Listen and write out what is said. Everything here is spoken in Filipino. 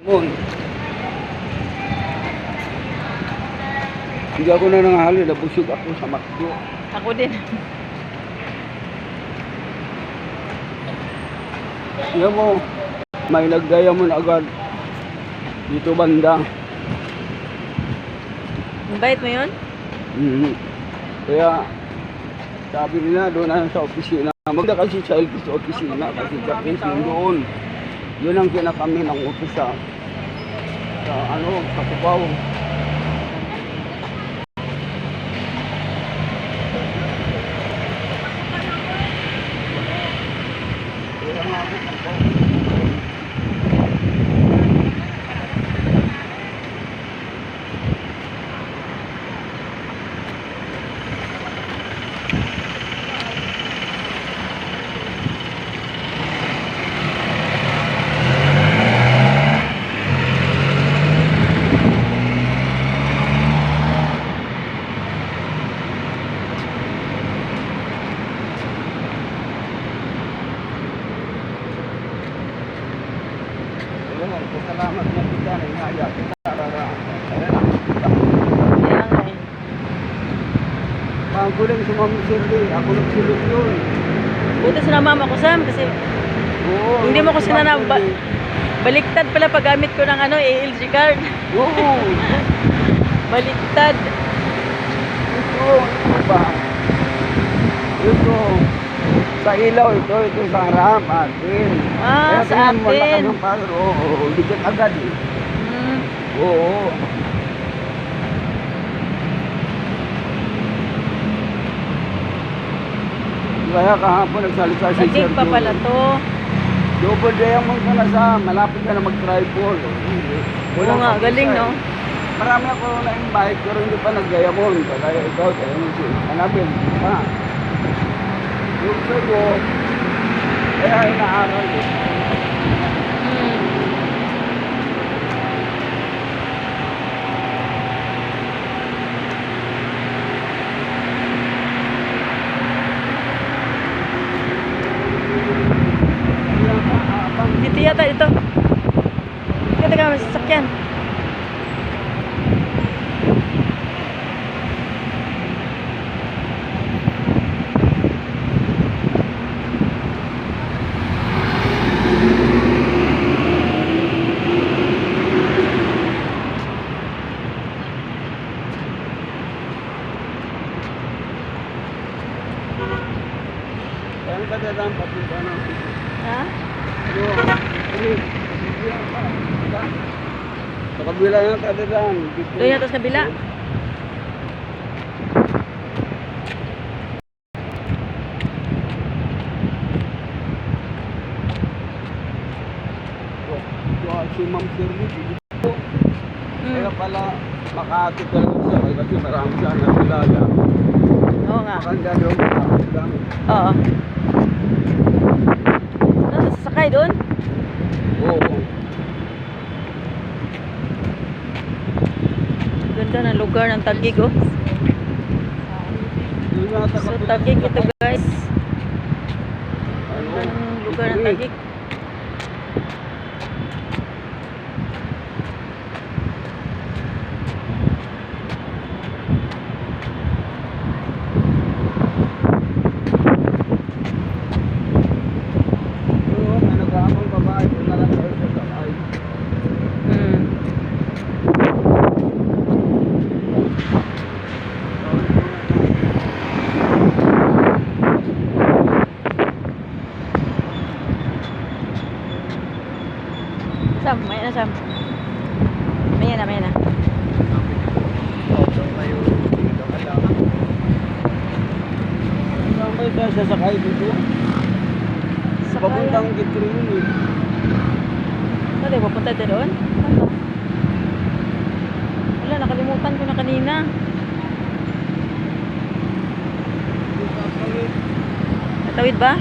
Mon, hindi ako na nanghali, nabusog ako sa makdo. Ako din. Alam mo, may nagdiamond agad dito banda. Ang bait mo yun? Kaya sabi nila doon na sa opisina. Magda kasi sa LP sa opisina kasi Japanese yun doon. Yun ang kinakami ng opisa. Sa sa Cubao. Salamat na kita na inaya kita. Kaya nga eh. Pangguling si Ma'am Cindy, ako nagsilip yun. Buti sinama mo ko, Sam, kasi Oo. hindi mo ko sinanaba. Baliktad pala paggamit ko ng ALG card. Oo. Baliktad. Ito ba? Ito. Sa ilaw ito sa harap atin. Ah, kaya sa tingnan mo, lakas atin. ng power. Oo, dikit agad eh. Hmm. Oo. Kaya kahapon nagsalita si Sir Nagig pa pala to. Double diamond ka na sa malapit ka na mag-tripod. Oo nga, galing no? Marami ako na-invite pero hindi pa nag-diamond. Kaya ikaw, kaya mo si Anabel. Ha? Yung sa'yo, kaya inaaral eh. Hmm. Dito yata ito. Dito ka masasakyan. Kaya ka dadaan papunta na. Ha? Sa kabila yung kadadaan. Doon yata sa kabila. Si Ma'am Shirley dito. Kaya Hmm. pala Makati talaga siya kasi marami siya nakilala. Oo nga. Makanda doon, Makati lang. Oo. Sasakay doon? Oo. Ganda ng lugar ng Taguig, oh. Yun yata So, kapit- Taguig ito, guys. Ano? Ganda ng lugar ng Taguig. Yun, may nag-aamang babae, doon na lang tayo sa sakay. Hmm. Sam, maya na, Sam. Maya na, maya na. Saan kayo tayo sasakay dito? Papuntang Gitri yun eh. Saan papunta tayo doon? Saan ba? Wala, nakalimutan ko na kanina. Natawid ba?